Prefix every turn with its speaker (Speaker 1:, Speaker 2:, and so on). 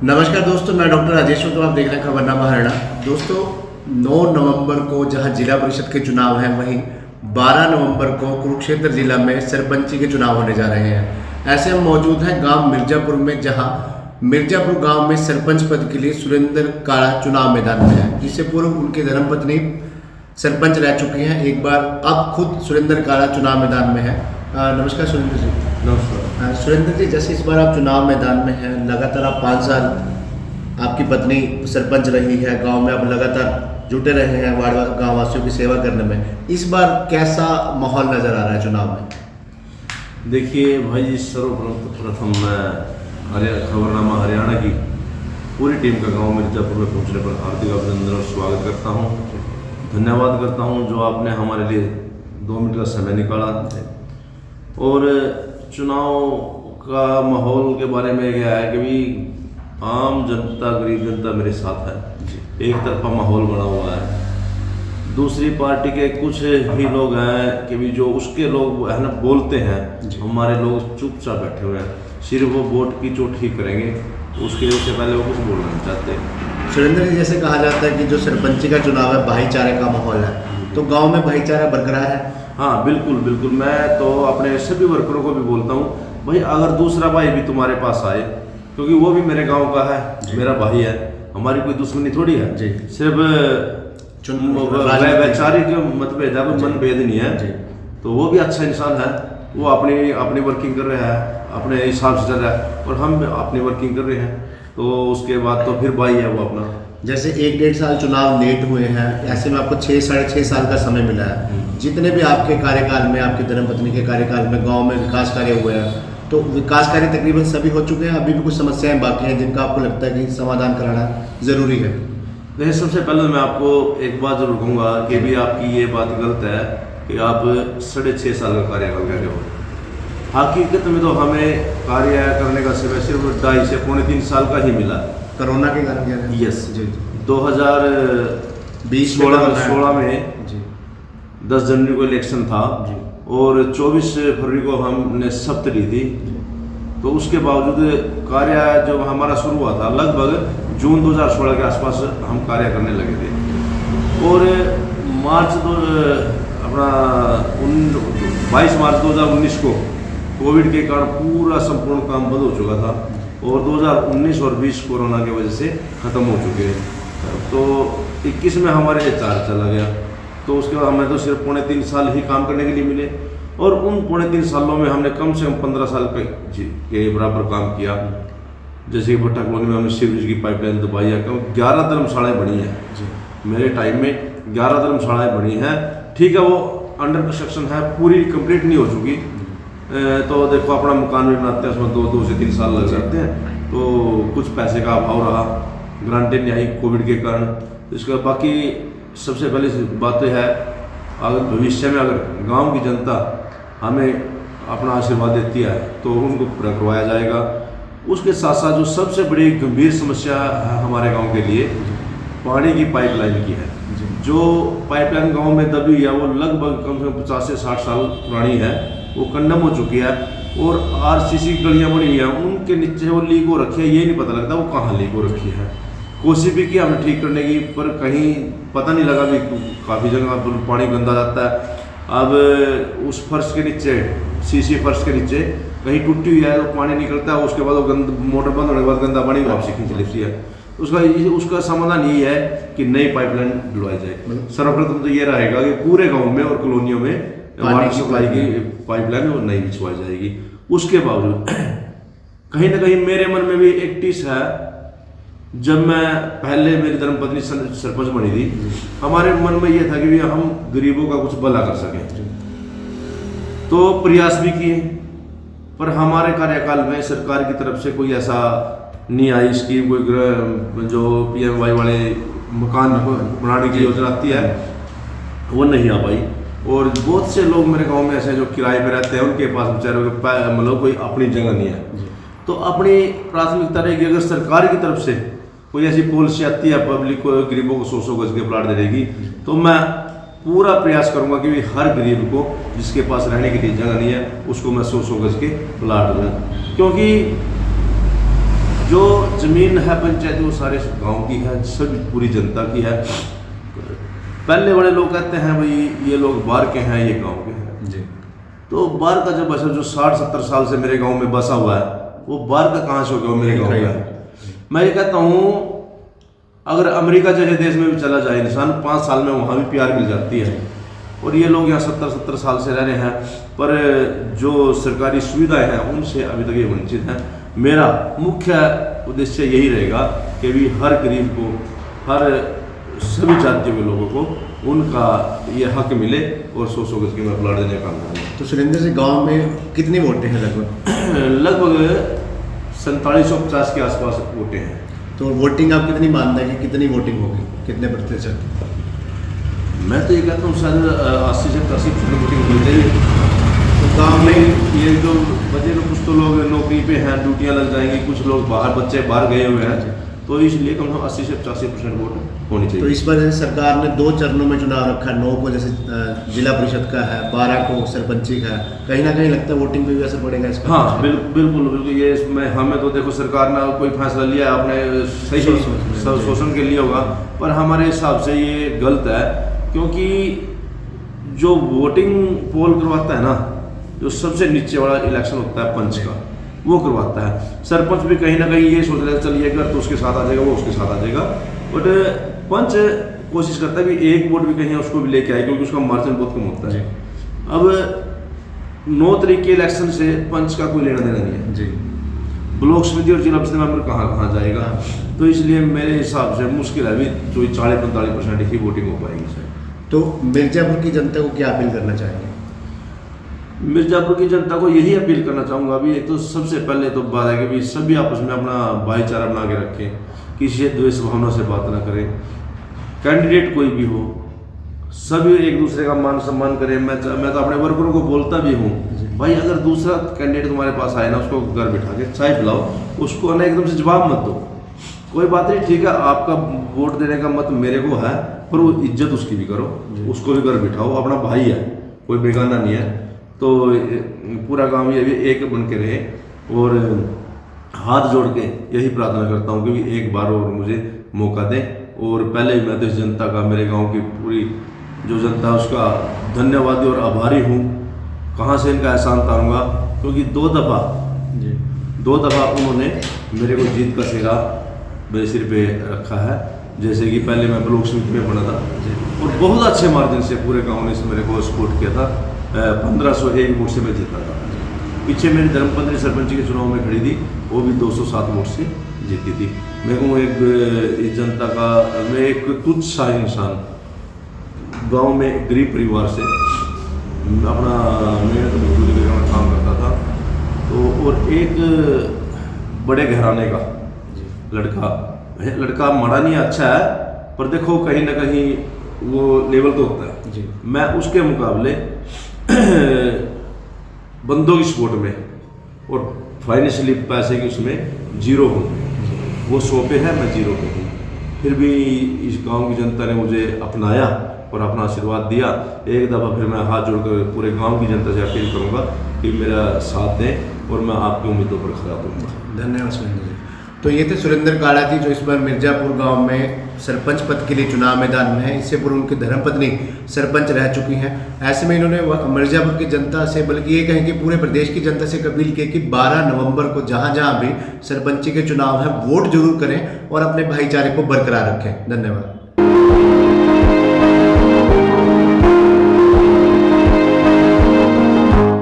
Speaker 1: नमस्कार दोस्तों, मैं डॉक्टर राजेश हूँ। तो आप देख रहे हैं खबरनामा हरियाणा। दोस्तों 9 नवंबर को जहां जिला परिषद के चुनाव हैं, वहीं 12 नवंबर को कुरुक्षेत्र जिला में सरपंची के चुनाव होने जा रहे हैं। ऐसे हम मौजूद हैं गांव मिर्जापुर में, जहां मिर्जापुर गांव में सरपंच पद के लिए सुरेंद्र काड़ा चुनाव मैदान में है। जिससे पूर्व उनकी धर्मपत्नी सरपंच रह चुकी हैं। एक बार अब खुद सुरेंद्र काड़ा चुनाव मैदान में है। नमस्कार सुरेंद्र जी।
Speaker 2: नमस्कार।
Speaker 1: सुरेंद्र जी, जैसे इस बार आप चुनाव मैदान में हैं, लगातार आप 5 साल आपकी पत्नी सरपंच रही है, गांव में आप लगातार जुटे रहे हैं वार्ड गाँव वासियों की सेवा करने में। इस बार कैसा माहौल नज़र आ रहा है चुनाव में?
Speaker 2: देखिए भाई, सर्वप्रथम मैं खबरनामा हरियाणा की पूरी टीम का गांव मिर्जापुर में पहुंचने पर हार्दिक अभिनंदन और स्वागत करता हूं। धन्यवाद करता हूं जो आपने हमारे लिए 2 मिनट का समय निकाला। और चुनाव का माहौल के बारे में क्या है कि भी आम जनता, गरीब जनता मेरे साथ है। एक तरफा माहौल बना हुआ है। दूसरी पार्टी के कुछ ही लोग हैं कि भी जो उसके लोग है ना बोलते हैं, हमारे लोग चुपचाप बैठे हुए हैं, सिर्फ वो वोट की चोट ही करेंगे, उसके उससे पहले वो कुछ बोलना नहीं चाहते।
Speaker 1: सुरेंद्र जी, जैसे कहा जाता है कि जो सरपंची का चुनाव है भाईचारे का माहौल है, तो गांव में भाईचारा बरकरार है?
Speaker 2: हाँ बिल्कुल बिल्कुल। मैं तो अपने सभी वर्करों को भी बोलता हूँ, भाई अगर दूसरा भाई भी तुम्हारे पास आए, क्योंकि वो भी मेरे गांव का है, मेरा भाई है, हमारी कोई दुश्मनी थोड़ी है जी। सिर्फ वैचारिक मतभेद है, कोई मनभेद नहीं है जी। तो वो भी अच्छा इंसान है, वो अपनी वर्किंग कर रहा है, अपने हिसाब से चल रहा है, और हम अपनी वर्किंग कर रहे हैं। तो उसके बाद तो फिर भाई है वो अपना।
Speaker 1: जैसे 1-1.5 साल चुनाव लेट हुए हैं, ऐसे में आपको 6-6.5 साल का समय मिला है। जितने भी आपके कार्यकाल में, आपकी धर्मपत्नी के कार्यकाल में गांव में विकास कार्य हुए हैं, तो विकास कार्य तकरीबन सभी हो चुके हैं। अभी भी कुछ समस्याएं बाकी हैं जिनका आपको लगता है कि समाधान कराना ज़रूरी है?
Speaker 2: देखिए, सबसे पहले मैं आपको एक बात जरूर कहूँगा कि भी आपकी ये बात गलत है कि आप 6.5 साल का कार्यकाल कह रहे हो। हकीकत में तो हमें कार्य करने का समय सिर्फ 2.5 से 3 साल का ही मिला।
Speaker 1: कोरोना के कारण क्या है?
Speaker 2: यस जी। 2016 में 10 जनवरी को इलेक्शन था और 24 फरवरी को हमने शपथ ली थी। तो उसके बावजूद कार्य जब हमारा शुरू हुआ था, लगभग जून 2016 के आसपास हम कार्य करने लगे थे। और 22 मार्च 2019 को कोविड के कारण पूरा संपूर्ण काम बंद हो चुका था, और 2019 और 20 कोरोना की वजह से ख़त्म हो चुके हैं। तो 21 में हमारे 4 चला गया। तो उसके बाद हमें तो सिर्फ 3.5 साल ही काम करने के लिए मिले, और उन 3.5 सालों में हमने कम से कम 15 साल के बराबर काम किया। जैसे कि भट्टा कॉलोनी में हमने सीवरेज की पाइपलाइन दबाई है, 11 धर्मशालाएँ बनी हैं मेरे टाइम में, 11 धर्मशालाएँ बनी हैं। ठीक है, वो अंडर कंस्ट्रक्शन है, पूरी कंप्लीट नहीं हो चुकी। तो देखो, अपना मकान भी बनाते हैं, उसमें 2 से 3 साल लग जाते हैं। तो कुछ पैसे का अभाव रहा, ग्रांटें नहीं आई कोविड के कारण। इसका बाकी सबसे पहले बात तो है, अगर भविष्य में अगर गांव की जनता हमें अपना आशीर्वाद देती है तो उनको पूरा करवाया जाएगा। उसके साथ साथ जो सबसे बड़ी गंभीर समस्या है हमारे गांव के लिए, पानी की पाइपलाइन की है। जो पाइपलाइन गांव में दबी है, वो लगभग कम से कम 50 से 60 साल पुरानी है, वो कंडम हो चुकी है। और RCC गलियाँ बनी हुई हैं, उनके नीचे वो लीक हो रखी है, ये नहीं पता लगता वो कहाँ लीक हो रखी है। कोशिश भी की हमने ठीक करने की, पर कहीं पता नहीं लगा भी काफ़ी जगह पानी गंदा जाता है। अब उस फर्श के नीचे, CC फर्श के नीचे कहीं टूटी हुई है तो पानी निकलता है, उसके बाद वो मोटर बंद होने के बाद गंदा पानी वापसी खींच लेती है। उसका समाधान ये है कि नई पाइपलाइन डलवाई जाए। सर्वप्रथम तो ये रहेगा कि पूरे गाँव में और कॉलोनियों में वाटर सप्लाई की पाइपलाइन और नई बिछवाई जाएगी। उसके बावजूद कहीं ना कहीं मेरे मन में भी एक टिस है। जब मैं पहले मेरी धर्मपत्नी सरपंच बनी थी, हमारे मन में यह था कि हम गरीबों का कुछ भला कर सकें, तो प्रयास भी किए। पर हमारे कार्यकाल में सरकार की तरफ से कोई ऐसा नहीं आई स्कीम, कोई जो PMY वाले मकान बनाने की योजना आती है, वो नहीं आ पाई। और बहुत से लोग मेरे गांव में ऐसे जो किराए पे रहते हैं, उनके पास बेचारों के मतलब कोई अपनी जगह नहीं है। तो अपनी प्राथमिकता रहेगी, अगर सरकार की तरफ से कोई ऐसी पॉलिसी आती है, पब्लिक को, गरीबों को 100 गज के प्लाट दे देगी, तो मैं पूरा प्रयास करूंगा कि हर गरीब को जिसके पास रहने के लिए जगह नहीं है, उसको मैं 100 गज के प्लाट दूँ। क्योंकि जो ज़मीन है पंचायत वो सारे गांव की है, सभी पूरी जनता की है। पहले बड़े लोग कहते हैं भाई ये लोग बाहर के हैं, ये गांव के हैं
Speaker 1: जी।
Speaker 2: तो बाहर का जब बचा जो 60-70 साल से मेरे गांव में बसा हुआ है वो बाहर का कहाँ से हो गया, वो मेरे गांव का है। मैं ये कहता हूँ अगर अमेरिका जैसे देश में भी चला जाए इंसान 5 साल में वहाँ भी प्यार मिल जाती है, और ये लोग यहाँ 70-70 साल से रह रहे हैं, पर जो सरकारी सुविधाएं हैं उनसे अभी तक ये वंचित हैं। मेरा मुख्य उद्देश्य यही रहेगा कि भी हर गरीब को, हर सभी जातियों के लोगों को उनका ये हक मिले और 100 गज की मैं प्लाट देने का काम करूँगा।
Speaker 1: तो सुरेंद्र जी गांव में कितनी वोटें हैं लगभग?
Speaker 2: लगभग 4750 के आसपास वोटें हैं।
Speaker 1: तो वोटिंग आप कितनी मानते हैं कि कितनी वोटिंग होगी, कितने प्रतिशत?
Speaker 2: मैं तो ये कहता हूँ शायद 80 से 80% वोटिंग होनी चाहिए।
Speaker 1: तो गाँव में
Speaker 2: ये जो बच्चे लोग, कुछ तो लोग नौकरी पे हैं, ड्यूटियाँ लग जाएंगी, कुछ लोग बाहर, बच्चे बाहर गए हुए हैं, तो इसलिए कम से कम 80 से 85% वोट होनी चाहिए।
Speaker 1: तो इस बार जैसे सरकार ने 2 चरणों में चुनाव रखा है, 9 को जैसे जिला परिषद का है, 12 को सरपंची का है, कहीं ना कहीं लगता है वोटिंग पे भी असर पड़ेगा इसका?
Speaker 2: हाँ बिल्कुल ये इसमें हमें तो देखो सरकार ने कोई फैसला लिया आपने सही शोषण के लिए होगा, पर हमारे हिसाब से ये गलत है, क्योंकि जो वोटिंग पोल करवाता है ना, जो सबसे नीचे वाला इलेक्शन होता है पंच का, वो करवाता है। सरपंच भी कहीं ना कहीं ये सोच रहे चलिए अगर तो उसके साथ आ जाएगा, वो उसके साथ आ जाएगा, बट पंच कोशिश करता है भी एक वोट भी कहीं उसको भी लेके आए, क्योंकि उसका मार्जिन बहुत कम होता है। अब 9 तारीख के इलेक्शन से पंच का कोई लेना देना नहीं है
Speaker 1: जी।
Speaker 2: ब्लॉक समिति और जिला परिषद मेंबर कहाँ जाएगा, तो इसलिए मेरे हिसाब से मुश्किल है, अभी जो 40-45% ही वोटिंग हो पाएगी सर।
Speaker 1: तो मिर्जापुर की जनता को क्या अपील करना चाहेंगे?
Speaker 2: मिर्जापुर की जनता को यही अपील करना चाहूँगा अभी तो सबसे पहले तो बात है कि भी सभी आपस में अपना भाईचारा बना के रखें, किसी से द्वेष भावना से बात ना करें, कैंडिडेट कोई भी हो सभी एक दूसरे का मान सम्मान करें। मैं तो अपने वर्करों को बोलता भी हूँ भाई अगर दूसरा कैंडिडेट तुम्हारे पास आए ना, उसको घर बिठा के चाय पिलाओ, उसको ना एकदम से जवाब मत दो, कोई बात नहीं ठीक है आपका वोट देने का मत मेरे को है, पर वो इज्जत उसकी भी करो, उसको भी घर बिठाओ, अपना भाई है, कोई बेगाना नहीं है। तो पूरा गांव ये भी एक बन के रहे, और हाथ जोड़ के यही प्रार्थना करता हूँ कि एक बार और मुझे मौका दें। और पहले मैं तो इस जनता का, मेरे गांव की पूरी जो जनता है उसका धन्यवादी और आभारी हूँ। कहाँ से इनका एहसान तारूँगा, क्योंकि 2 दफ़ा उन्होंने मेरे को जीत का सेहरा मेरे सिर पे रखा है। जैसे कि पहले मैं ब्लॉक समिति में बना था और बहुत अच्छे मार्जिन से पूरे गांव ने मेरे को सपोर्ट किया था, 1501 वोट से मैं जीता था। पीछे मेरी धर्मपत्नी सरपंच के चुनाव में खड़ी थी, वो भी 207 वोट से जीती थी। मैं कहूँ एक इस जनता का, मैं एक तुच्छ सा इंसान गांव में गरीब परिवार से अपना मेहनत मजदूरी करके काम करता था, तो और एक बड़े घराने का लड़का माड़ा नहीं अच्छा है, पर देखो कहीं ना कहीं वो लेवल तो होता है जी। मैं उसके मुकाबले बंदों की सपोर्ट में और फाइनेंशियली पैसे की उसमें जीरो हूँ, वो 100 पे है, मैं 0 पे हूँ। फिर भी इस गांव की जनता ने मुझे अपनाया और अपना आशीर्वाद दिया। एक दफ़ा फिर मैं हाथ जोड़कर पूरे गांव की जनता से अपील करूंगा कि मेरा साथ दें और मैं आपकी उम्मीदों पर खरा दूंगा।
Speaker 1: धन्यवाद सुरेंद्र जी। तो ये थे सुरेंद्र काड़ा जी जो इस बार मिर्जापुर गांव में सरपंच पद के लिए चुनाव मैदान में है। इससे पूर्व उनकी धर्मपत्नी सरपंच रह चुकी हैं। ऐसे में इन्होंने मिर्जापुर की जनता से, बल्कि ये कहें कि पूरे प्रदेश की जनता से अपील की कि 12 नवंबर को जहां जहां भी सरपंची के चुनाव हैं वोट जरूर करें और अपने भाईचारे को बरकरार रखें। धन्यवाद।